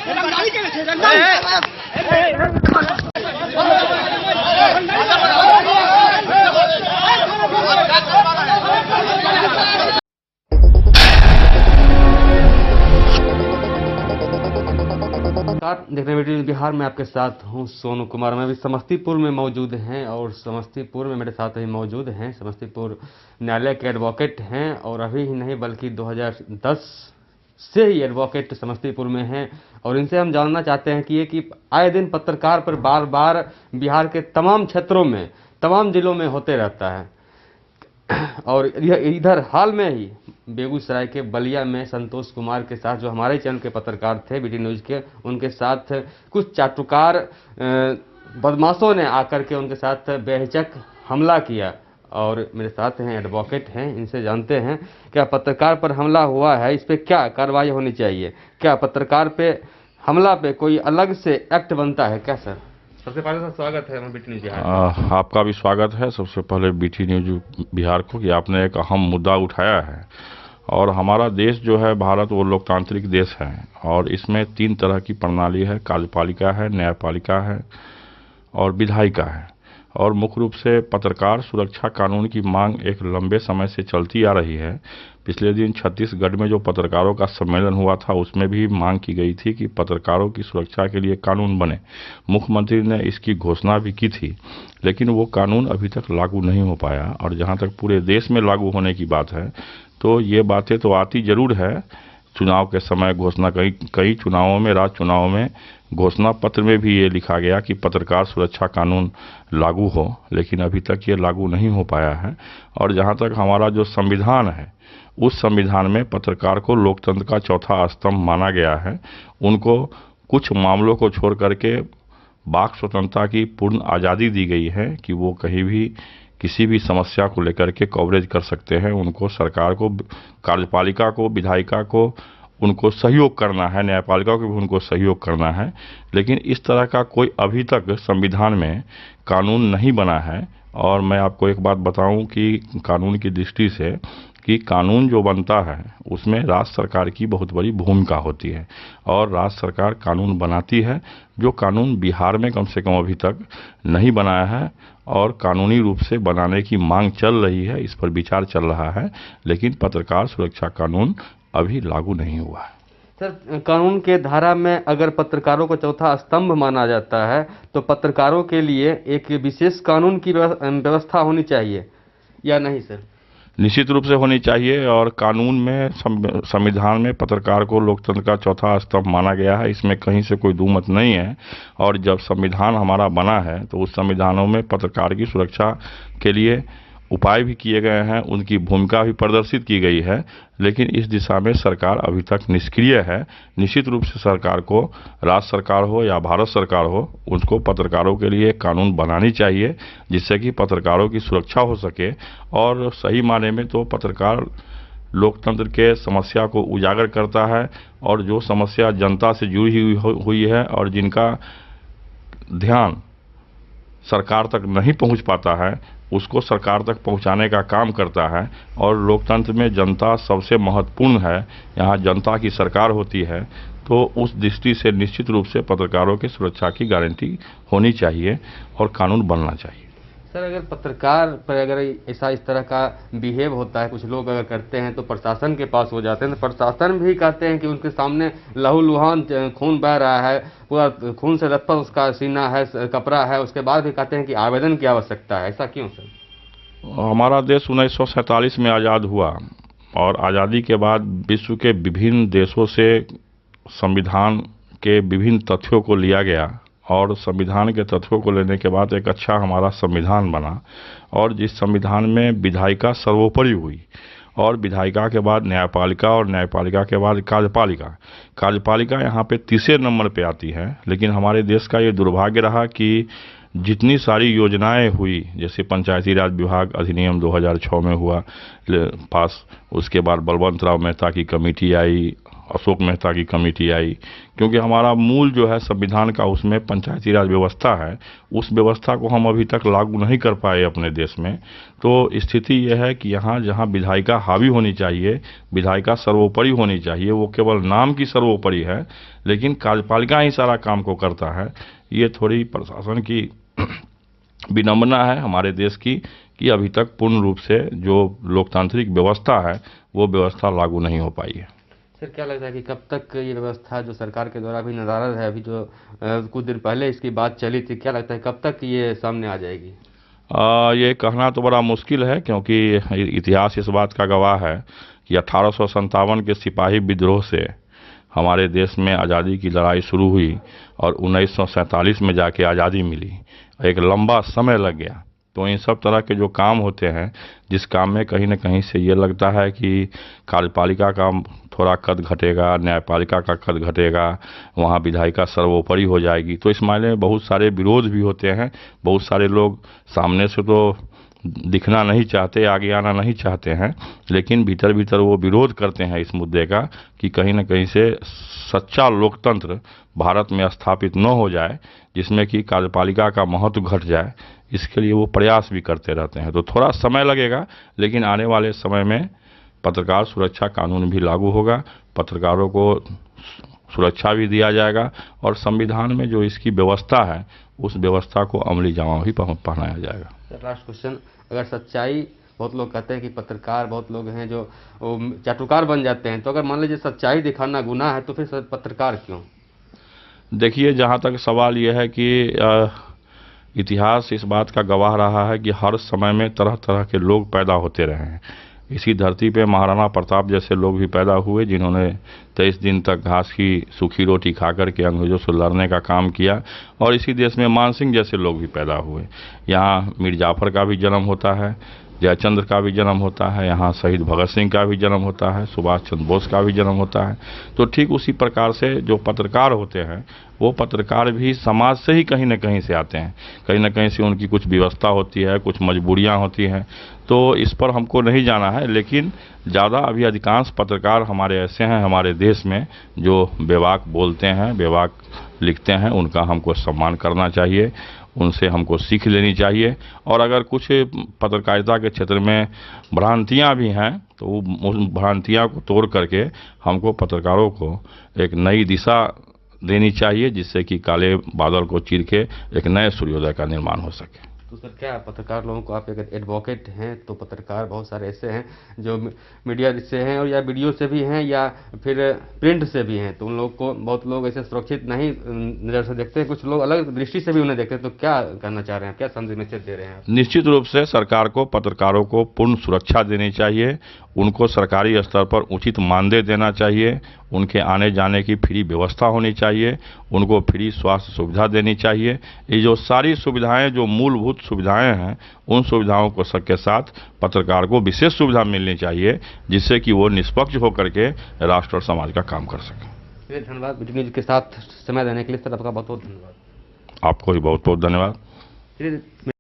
देखने वीडियो बिहार में आपके साथ हूं सोनू कुमार। मैं अभी समस्तीपुर में मौजूद हैं और समस्तीपुर में मेरे साथ ही मौजूद हैं समस्तीपुर न्यायालय के एडवोकेट हैं और अभी ही नहीं बल्कि 2010 से ही एडवोकेट समस्तीपुर में हैं और इनसे हम जानना चाहते हैं कि आए दिन पत्रकार पर बार बार बिहार के तमाम क्षेत्रों में तमाम जिलों में होते रहता है और इधर हाल में ही बेगूसराय के बलिया में संतोष कुमार के साथ जो हमारे चैनल के पत्रकार थे बीटी न्यूज़ के, उनके साथ कुछ चाटुकार बदमाशों ने आकर के उनके साथ बेहिचक हमला किया। और मेरे साथ हैं एडवोकेट हैं, इनसे जानते हैं क्या पत्रकार पर हमला हुआ है, इस पर क्या कार्रवाई होनी चाहिए, क्या पत्रकार पे हमला पे कोई अलग से एक्ट बनता है क्या? सर सबसे पहले तो स्वागत है बीटी न्यूज़ बिहार। आपका भी स्वागत है सबसे पहले बीटी न्यूज़ बिहार को कि आपने एक अहम मुद्दा उठाया है। और हमारा देश जो है भारत वो लोकतांत्रिक देश है और इसमें 3 तरह की प्रणाली है, कार्यपालिका है, न्यायपालिका है और विधायिका है। और मुख्य रूप से पत्रकार सुरक्षा कानून की मांग एक लंबे समय से चलती आ रही है। पिछले दिन छत्तीसगढ़ में जो पत्रकारों का सम्मेलन हुआ था उसमें भी मांग की गई थी कि पत्रकारों की सुरक्षा के लिए कानून बने। मुख्यमंत्री ने इसकी घोषणा भी की थी लेकिन वो कानून अभी तक लागू नहीं हो पाया। और जहाँ तक पूरे देश में लागू होने की बात है तो ये बातें तो आती जरूर है चुनाव के समय घोषणा, कई चुनावों में, राज्य चुनाव में घोषणा पत्र में भी ये लिखा गया कि पत्रकार सुरक्षा कानून लागू हो, लेकिन अभी तक ये लागू नहीं हो पाया है। और जहाँ तक हमारा जो संविधान है उस संविधान में पत्रकार को लोकतंत्र का चौथा स्तंभ माना गया है। उनको कुछ मामलों को छोड़ करके वाक स्वतंत्रता की पूर्ण आज़ादी दी गई है कि वो कहीं भी किसी भी समस्या को लेकर के कवरेज कर सकते हैं। उनको सरकार को, कार्यपालिका को, विधायिका को उनको सहयोग करना है, न्यायपालिका को भी उनको सहयोग करना है। लेकिन इस तरह का कोई अभी तक संविधान में कानून नहीं बना है। और मैं आपको एक बात बताऊं कि कानून की दृष्टि से कि कानून जो बनता है उसमें राज्य सरकार की बहुत बड़ी भूमिका होती है और राज्य सरकार कानून बनाती है। जो कानून बिहार में कम से कम अभी तक नहीं बनाया है और कानूनी रूप से बनाने की मांग चल रही है, इस पर विचार चल रहा है, लेकिन पत्रकार सुरक्षा कानून अभी लागू नहीं हुआ है। सर कानून के धारा में अगर पत्रकारों को चौथा स्तंभ माना जाता है तो पत्रकारों के लिए एक विशेष कानून की व्यवस्था होनी चाहिए या नहीं? सर निश्चित रूप से होनी चाहिए और कानून में, संविधान में पत्रकार को लोकतंत्र का चौथा स्तंभ माना गया है, इसमें कहीं से कोई दुमत नहीं है। और जब संविधान हमारा बना है तो उस संविधानों में पत्रकार की सुरक्षा के लिए उपाय भी किए गए हैं, उनकी भूमिका भी प्रदर्शित की गई है, लेकिन इस दिशा में सरकार अभी तक निष्क्रिय है। निश्चित रूप से सरकार को, राज्य सरकार हो या भारत सरकार हो, उनको पत्रकारों के लिए कानून बनानी चाहिए जिससे कि पत्रकारों की सुरक्षा हो सके। और सही माने में तो पत्रकार लोकतंत्र के समस्या को उजागर करता है और जो समस्या जनता से जुड़ी हुई है और जिनका ध्यान सरकार तक नहीं पहुंच पाता है उसको सरकार तक पहुंचाने का काम करता है। और लोकतंत्र में जनता सबसे महत्वपूर्ण है, यहाँ जनता की सरकार होती है, तो उस दृष्टि से निश्चित रूप से पत्रकारों की सुरक्षा की गारंटी होनी चाहिए और कानून बनना चाहिए। सर अगर पत्रकार पर अगर ऐसा इस तरह का बिहेव होता है, कुछ लोग अगर करते हैं तो प्रशासन के पास हो जाते हैं, तो प्रशासन भी कहते हैं कि उनके सामने लहूलुहान खून बह रहा है, पूरा खून से लथपथ उसका सीना है, कपड़ा है, उसके बाद भी कहते हैं कि आवेदन की आवश्यकता है। ऐसा क्यों सर? हमारा देश 1947 में आज़ाद हुआ और आज़ादी के बाद विश्व के विभिन्न देशों से संविधान के विभिन्न तथ्यों को लिया गया और संविधान के तत्वों को लेने के बाद एक अच्छा हमारा संविधान बना। और जिस संविधान में विधायिका सर्वोपरि हुई और विधायिका के बाद न्यायपालिका और न्यायपालिका के बाद कार्यपालिका यहाँ पे तीसरे नंबर पे आती है। लेकिन हमारे देश का ये दुर्भाग्य रहा कि जितनी सारी योजनाएं हुई, जैसे पंचायती राज विभाग अधिनियम 2006 में हुआ पास, उसके बाद बलवंत राव मेहता की कमेटी आई अशोक मेहता की कमेटी आई, क्योंकि हमारा मूल जो है संविधान का उसमें पंचायती राज व्यवस्था है, उस व्यवस्था को हम अभी तक लागू नहीं कर पाए अपने देश में। तो स्थिति यह है कि यहाँ जहाँ विधायिका हावी होनी चाहिए, विधायिका सर्वोपरि होनी चाहिए, वो केवल नाम की सर्वोपरि है, लेकिन कार्यपालिका ही सारा काम को करता है। ये थोड़ी प्रशासन की विडंबना है हमारे देश की कि अभी तक पूर्ण रूप से जो लोकतांत्रिक व्यवस्था है वो व्यवस्था लागू नहीं हो पाई है। सर, क्या लगता है कि कब तक ये व्यवस्था जो सरकार के द्वारा अभी नदारद है, अभी जो कुछ दिन पहले इसकी बात चली थी, क्या लगता है कब तक ये सामने आ जाएगी? ये कहना तो बड़ा मुश्किल है, क्योंकि इतिहास इस बात का गवाह है कि 1857 के सिपाही विद्रोह से हमारे देश में आज़ादी की लड़ाई शुरू हुई और 1947 में जाके आज़ादी मिली। एक लंबा समय लग गया। तो इन सब तरह के जो काम होते हैं, जिस काम में कहीं ना कहीं से ये लगता है कि कार्यपालिका का थोड़ा कद घटेगा, न्यायपालिका का कद घटेगा, वहाँ विधायिका सर्वोपरि हो जाएगी, तो इस मायने में बहुत सारे विरोध भी होते हैं। बहुत सारे लोग सामने से तो दिखना नहीं चाहते, आगे आना नहीं चाहते हैं, लेकिन भीतर भीतर वो विरोध करते हैं इस मुद्दे का कि कहीं ना कहीं से सच्चा लोकतंत्र भारत में स्थापित न हो जाए, जिसमें कि कार्यपालिका का महत्व घट जाए। इसके लिए वो प्रयास भी करते रहते हैं। तो थोड़ा समय लगेगा, लेकिन आने वाले समय में पत्रकार सुरक्षा कानून भी लागू होगा, पत्रकारों को सुरक्षा भी दिया जाएगा और संविधान में जो इसकी व्यवस्था है उस व्यवस्था को अमली जामा भी पहनाया जाएगा। सर, लास्ट क्वेश्चन, अगर सच्चाई, बहुत लोग कहते हैं कि पत्रकार, बहुत लोग हैं जो चाटुकार बन जाते हैं, तो अगर मान लीजिए सच्चाई दिखाना गुनाह है तो फिर पत्रकार क्यों? देखिए, जहाँ तक सवाल यह है कि इतिहास इस बात का गवाह रहा है कि हर समय में तरह तरह के लोग पैदा होते रहे हैं। इसी धरती पे महाराणा प्रताप जैसे लोग भी पैदा हुए, जिन्होंने 23 दिन तक घास की सूखी रोटी खा कर के अंग्रेजों से लड़ने का काम किया। और इसी देश में मान सिंह जैसे लोग भी पैदा हुए। यहाँ मीर जाफर का भी जन्म होता है, जयचंद्र का भी जन्म होता है, यहाँ शहीद भगत सिंह का भी जन्म होता है, सुभाष चंद्र बोस का भी जन्म होता है। तो ठीक उसी प्रकार से जो पत्रकार होते हैं, वो पत्रकार भी समाज से ही कहीं न कहीं से आते हैं। कहीं न कहीं से उनकी कुछ व्यवस्था होती है, कुछ मजबूरियां होती हैं। तो इस पर हमको नहीं जाना है, लेकिन ज़्यादा अभी अधिकांश पत्रकार हमारे ऐसे हैं हमारे देश में जो बेबाक बोलते हैं, बेबाक लिखते हैं। उनका हमको सम्मान करना चाहिए, उनसे हमको सीख लेनी चाहिए। और अगर कुछ पत्रकारिता के क्षेत्र में भ्रांतियां भी हैं तो उन भ्रांतियां को तोड़ करके हमको पत्रकारों को एक नई दिशा देनी चाहिए, जिससे कि काले बादल को चीर के एक नए सूर्योदय का निर्माण हो सके। तो सर, क्या पत्रकार लोगों को, आप अगर एडवोकेट हैं तो पत्रकार बहुत सारे ऐसे हैं जो मीडिया से हैं और या वीडियो से भी हैं या फिर प्रिंट से भी हैं, तो उन लोग को बहुत लोग ऐसे सुरक्षित नहीं नज़र से देखते हैं, कुछ लोग अलग दृष्टि से भी उन्हें देखते हैं। तो क्या कहना चाह रहे हैं, क्या संदेश मैसेज दे रहे हैं? निश्चित रूप से सरकार को पत्रकारों को पूर्ण सुरक्षा देनी चाहिए, उनको सरकारी स्तर पर उचित मानदेय देना चाहिए, उनके आने जाने की फ्री व्यवस्था होनी चाहिए, उनको फ्री स्वास्थ्य सुविधा देनी चाहिए। ये जो सारी सुविधाएं, जो मूलभूत सुविधाएं हैं, उन सुविधाओं को सबके साथ पत्रकार को विशेष सुविधा मिलनी चाहिए, जिससे कि वो निष्पक्ष होकर के राष्ट्र और समाज का काम कर सके। धन्यवाद BT न्यूज़ के साथ समय देने के लिए सर, आपका बहुत बहुत धन्यवाद। आपको भी बहुत बहुत धन्यवाद।